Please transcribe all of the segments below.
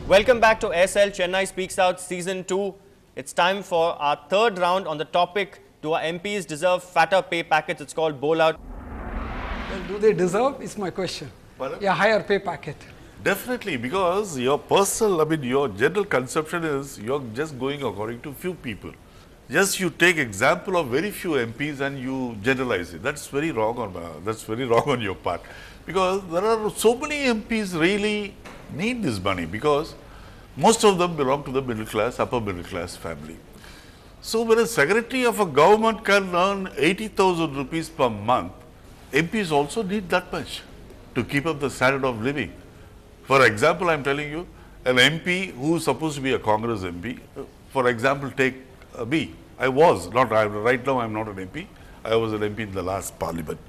Welcome back to SL Chennai Speaks Out Season 2. It's time for our third round on the topic, do our MPs deserve fatter pay packets? It's called Bowl Out. Well, do they deserve is my question. Pardon? Yeah, higher pay packet. Definitely, because your personal, your general conception is you're just going according to few people. Just you take example of very few MPs and you generalize it. That's very wrong on your part, because there are so many MPs really need this money, because most of them belong to the middle class, upper middle class family. So when a secretary of a government can earn 80,000 rupees per month, MPs also need that much to keep up the standard of living. For example, I am telling you, an MP who is supposed to be a Congress MP, for example, take me. Right now I am not an MP. I was an MP in the last parliament.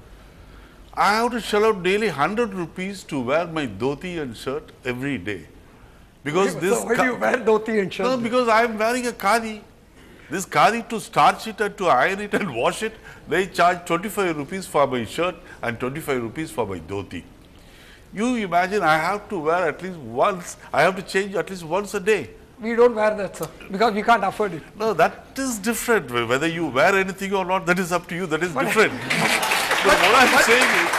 I have to shell out daily 100 rupees to wear my dhoti and shirt every day. Because So why do you wear dhoti and shirt? No, because I am wearing a khadi. This khadi, to starch it and to iron it and wash it, they charge 25 rupees for my shirt and 25 rupees for my dhoti. You imagine I have to wear at least once, I have to change at least once a day. We don't wear that, sir, because we can't afford it. No, that is different. Whether you wear anything or not, that is up to you. That is different. But what I am saying is...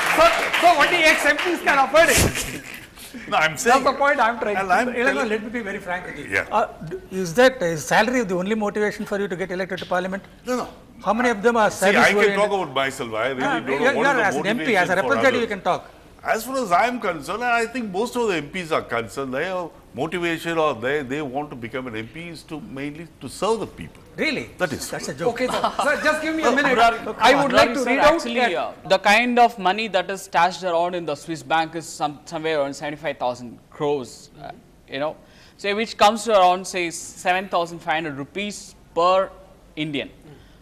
So only ex-MPs can afford it. No, I am saying... That's the point I am trying to Let me be very frank with you. Yeah. Is that salary the only motivation for you to get elected to parliament? No. How many of them are See, service I can oriented? talk about myself. I really don't know You what are is as the an MP, motivation as a for representative, you others. can talk. As far as I am concerned, and I think most of the MPs are concerned, their motivation or they want to become an MP is to mainly to serve the people. Really? That's a joke. Okay, sir. Sir, just give me a minute. I would like to read out. Actually, the kind of money that is stashed around in the Swiss bank is somewhere around 75,000 crores, so which comes to around, say, 7,500 rupees per Indian,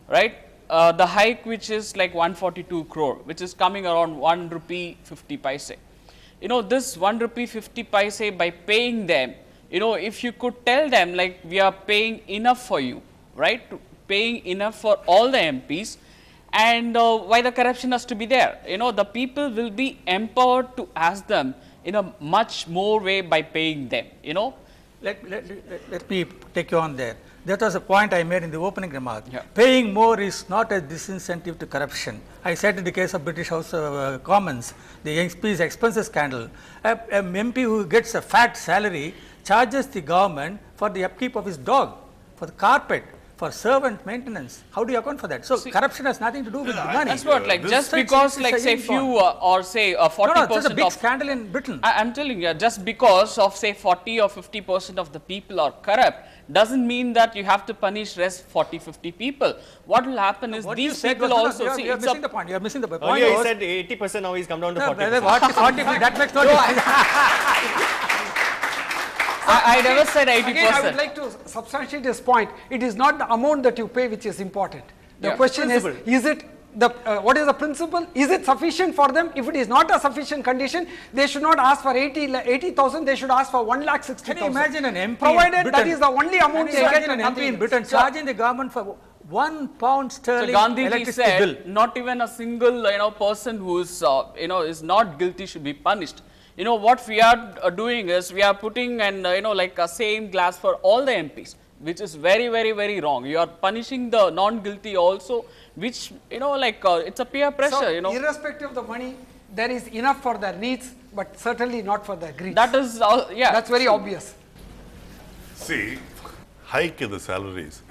right? The hike, which is like 142 crore, which is coming around 1 rupee 50 paise. This 1 rupee 50 paise, by paying them, if you could tell them, like, we are paying enough for you, right? Paying enough for all the MPs, and why the corruption has to be there. The people will be empowered to ask them in a much more way by paying them, Let me take you on there. That was a point I made in the opening remark. Yeah. Paying more is not a disincentive to corruption. I said in the case of British House of Commons, the MP's expenses scandal, an MP who gets a fat salary charges the government for the upkeep of his dog, for the carpet, for servant maintenance. How do you account for that? So corruption has nothing to do with the money. That's what, like, just because, like, say, few or say 40% No, it's a big scandal in Britain. I'm telling you, just because of, say, 40 or 50% of the people are corrupt, doesn't mean that you have to punish rest 40, 50 people. What will happen is these people also... You are missing the point. You are missing the point. Earlier he said 80%, now he's come down to 40%. That makes no difference. I never said 80%. Again, I would like to substantiate this point. It is not the amount that you pay which is important. The question is it what is the principle? Is it sufficient for them? If it is not a sufficient condition, they should not ask for 80,000, they should ask for 1,60,000. Can you imagine an MP provided that is the only amount they get an MP in Britain charging the government for £1 sterling Gandhiji said, bill. not even a single person who is is not guilty should be punished. What we are doing is we are putting like a same glass for all the MPs, which is very, very, very wrong. You are punishing the non-guilty also, which it's a peer pressure. So, irrespective of the money, there is enough for their needs, but certainly not for their greed. That is, that's very obvious. See, hike in the salaries.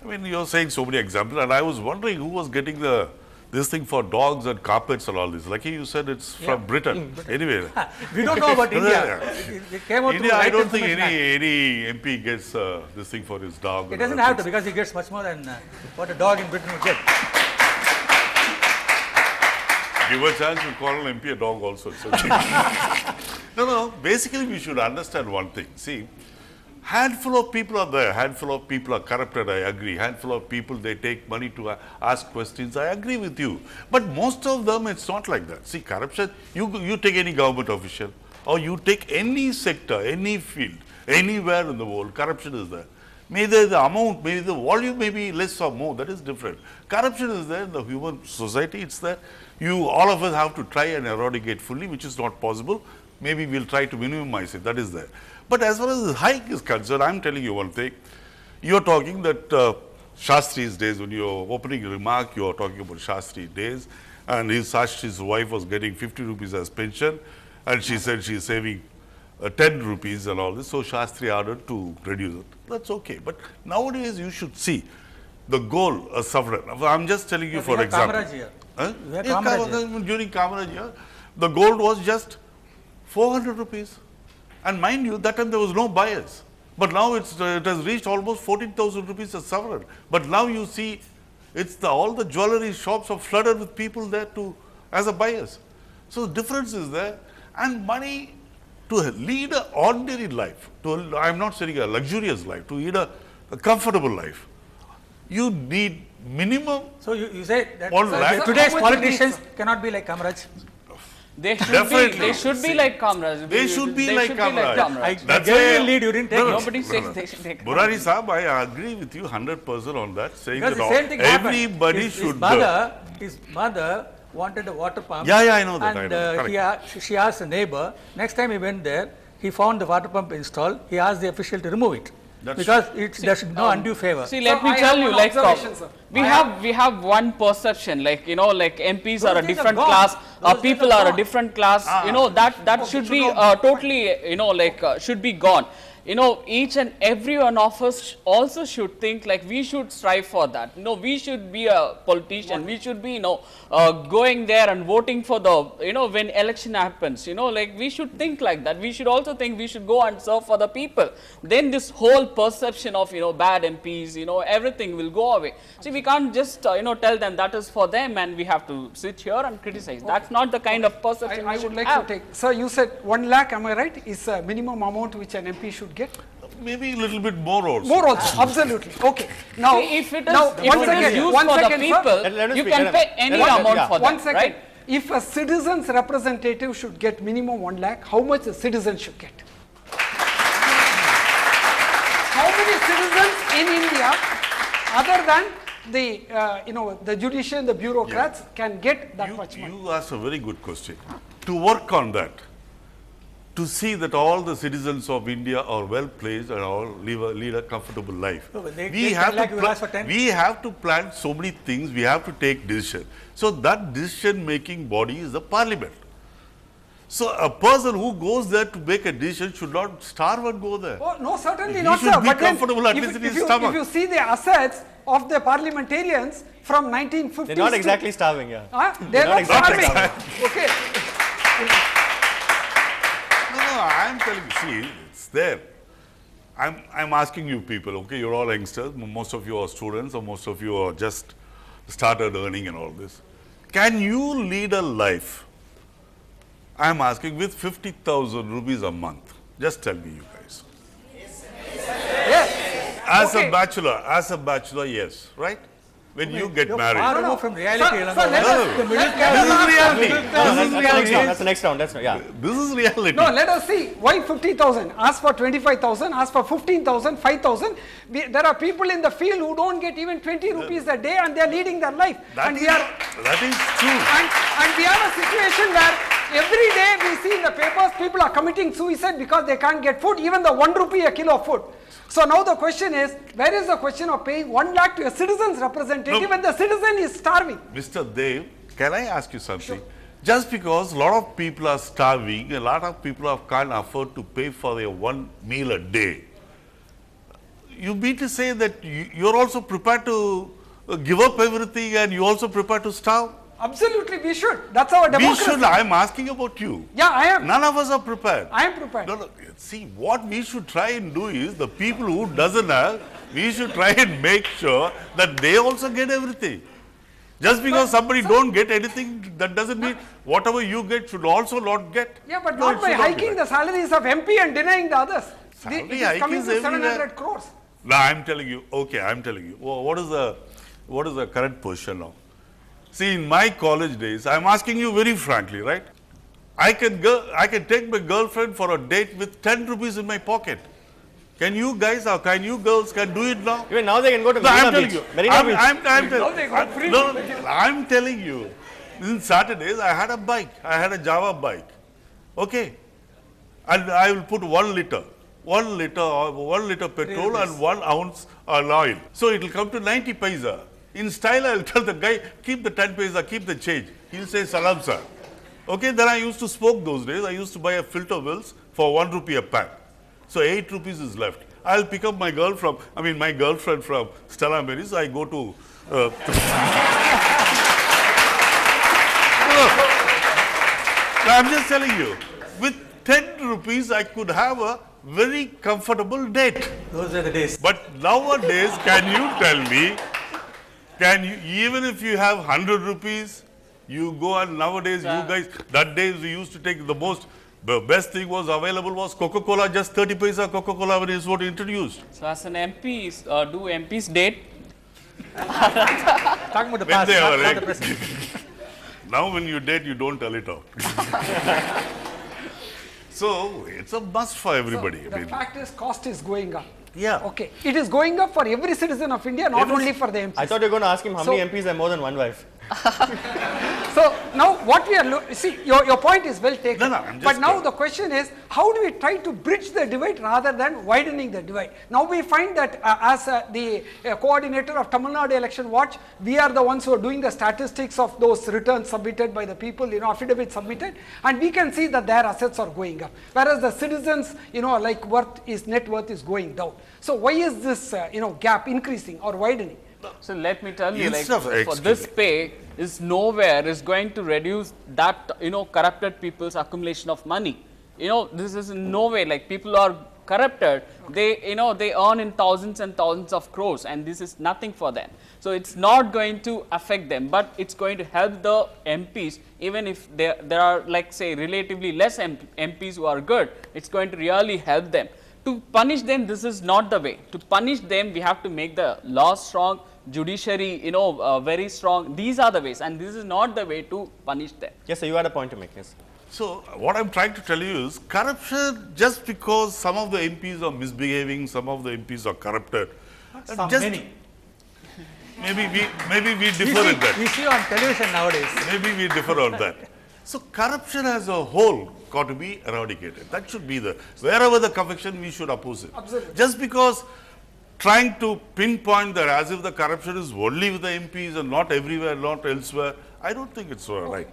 I mean, you're saying so many examples, and I was wondering who was getting this thing for dogs and carpets and all this. Lucky you said it's from Britain. Anyway. We don't know about India. It came out India, I don't think any MP gets this thing for his dog. It doesn't have to, because he gets much more than what a dog in Britain would get. Give a chance to call an MP a dog also. It's okay. No, basically we should understand one thing. See, handful of people are there, handful of people are corrupted, I agree. Handful of people, they take money to ask questions, I agree with you. But most of them, it's not like that. See, corruption, you take any government official, or you take any sector, any field, anywhere in the world, corruption is there. Maybe the amount, maybe the volume may be less or more, that is different. Corruption is there in the human society, it's there. All of us have to try and eradicate fully, which is not possible. Maybe we'll try to minimize it, that is there. But as far as the hike is concerned, I am telling you one thing. You are talking that Shastri's days, when you are opening a remark, you are talking about Shastri days, and Shastri's wife was getting 50 rupees as pension, and she said she is saving 10 rupees and all this, so Shastri ordered to reduce it. That's okay. But nowadays you should see the goal, a sovereign. I'm just telling you for example. During Kamaraj year, the gold was just 400 rupees. And mind you, that time there was no buyers. But now it has reached almost 14,000 rupees a sovereign. But now you see, all the jewelry shops are flooded with people there as a buyers. So the difference is there. And money to lead an ordinary life, I'm not saying a luxurious life, to lead a comfortable life, you need minimum. So you say that today's politicians cannot be like Kamaraj? They should be like Kamaraj. They should be like Kamaraj. I gave you a lead, you didn't take it. Nobody says they should take Murari Saab, I agree with you 100% on that, saying because that the same thing everybody should. His mother wanted a water pump. Yeah, I know that. And she asked the neighbor. Next time he went there, he found the water pump installed. He asked the official to remove it. Because there should be no undue favor. See, let me tell you, like we have one perception, like like MPs are a different class, people are a different class. That should be totally should be gone. Each and every one of us also should think like we should strive for that. We should be a politician. We should be, going there and voting for the, when election happens, like we should think like that. We should also think we should go and serve for the people. Then this whole perception of, bad MPs, everything will go away. See, we can't just, tell them that is for them and we have to sit here and criticize. Okay. That's not the kind of perception I would like to take. Sir, you said 1 lakh, am I right, is a minimum amount which an MP should get? Maybe a little bit more also. More also, absolutely. Okay. Now, see, if it is used for the people, you can pay any amount for that. 1 second. Right? If a citizen's representative should get minimum 1 lakh, how much a citizen should get? How many citizens in India, other than the judiciary, the bureaucrats, can get that much money? You asked a very good question. To work on that, to see that all the citizens of India are well placed and all lead a comfortable life. We have to plan so many things, we have to take decision. So that decision making body is the parliament. So a person who goes there to make a decision should not starve and go there. Oh, no, certainly he not, should sir. Be comfortable at least in his stomach. If you see the assets of the parliamentarians from 1950s. They're not exactly starving, yeah. They're not starving. Okay. No, I'm telling you, see, it's there. I'm asking you people, okay, you're all youngsters, most of you are students or most of you are just started earning and all this. Can you lead a life, I'm asking, with 50,000 rupees a month? Just tell me, you guys. Yes. As a bachelor, yes, right? When you get married. Far removed from reality. That's the next round. This is reality. No, let us see. Why 50,000? Ask for 25,000, ask for 15,000, 5,000. There are people in the field who don't get even 20 rupees a day and they are leading their life. That is true. And we have a situation where every day we see in the papers people are committing suicide because they can't get food, even the 1 rupee a kilo of food. So now the question is, where is the question of paying 1 lakh to a citizen's representative when the citizen is starving? Mr. Dev, can I ask you something? Sure. Just because a lot of people are starving, a lot of people can't afford to pay for their 1 meal a day, you mean to say that you're also prepared to give up everything and you also prepared to starve? Absolutely, we should. That's our democracy. We should. I'm asking about you. Yeah, I am. None of us are prepared. I am prepared. No. See, what we should try and do is, the people who doesn't have, we should try and make sure that they also get everything. Just because somebody don't get anything, that doesn't mean whatever you get should also not get. Yeah, but not by hiking the salaries of MP and denying the others. It is coming to 700 crores. No, I'm telling you. Okay, I'm telling you. What is the current position now? See, in my college days, I'm asking you very frankly, right? I can take my girlfriend for a date with 10 rupees in my pocket. Can you guys or can you girls do it now? Even now they can go to Marina Beach. I'm telling you. In Saturdays, I had a bike. I had a Java bike. Okay. And I will put 1 liter. 1 liter petrol and 1 ounce oil. So it will come to 90 paisa. In style, I will tell the guy, keep the 10 paisa, keep the change. He will say, salam sir. Okay, then I used to smoke those days. I used to buy a filter bills for 1 rupee a pack. So 8 rupees is left. I'll pick up my girlfriend from Stella Maris. I go to I'm just telling you, with 10 rupees, I could have a very comfortable date. Those are the days. But nowadays, can you tell me, even if you have 100 rupees, you go and nowadays, you guys, that days we used to take the best thing was available was Coca-Cola, just 30 paisa Coca-Cola when it was introduced. So as an MP, do MPs date? Talking about the past, not the present. Now when you date, you don't tell it out. So it's a must for everybody. So the fact is, cost is going up. Yeah. Okay. It is going up for every citizen of India, not only for the MPs. I thought you were going to ask him how many MPs have more than one wife. So now what we are see, your point is well taken. But now the question is, how do we try to bridge the divide rather than widening the divide? Now we find that as the coordinator of Tamil Nadu Election Watch, we are the ones who are doing the statistics of those returns submitted by the people, affidavits submitted, and we can see that their assets are going up, whereas the citizens, like net worth is going down. So why is this, gap increasing or widening? So let me tell you, like, for this pay is nowhere is going to reduce that, corrupted people's accumulation of money. This is in no way, like, people are corrupted, they, they earn in thousands and thousands of crores, and this is nothing for them. So it's not going to affect them, but it's going to help the MPs, even if there are, like, say, relatively less MPs who are good, it's going to really help them. To punish them, this is not the way. To punish them, we have to make the law strong, judiciary, very strong. These are the ways, and this is not the way to punish them. Yes, sir, you had a point to make, yes. So what I'm trying to tell you is, corruption, just because some of the MPs are misbehaving, some of the MPs are corrupted. Many. Maybe we differ in that. We see on television nowadays. Maybe we differ on that. So corruption as a whole got to be eradicated. That should be wherever the corruption, we should oppose it. Absolutely. Just because trying to pinpoint that as if the corruption is only with the MPs and not everywhere, not elsewhere, I don't think it's right.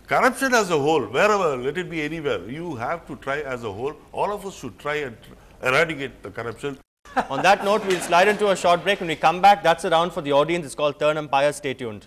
Corruption as a whole, wherever, let it be anywhere, you have to try as a whole. All of us should try and eradicate the corruption. On that note, we'll slide into a short break. When we come back, that's a round for the audience. It's called Turn Umpire. Stay tuned.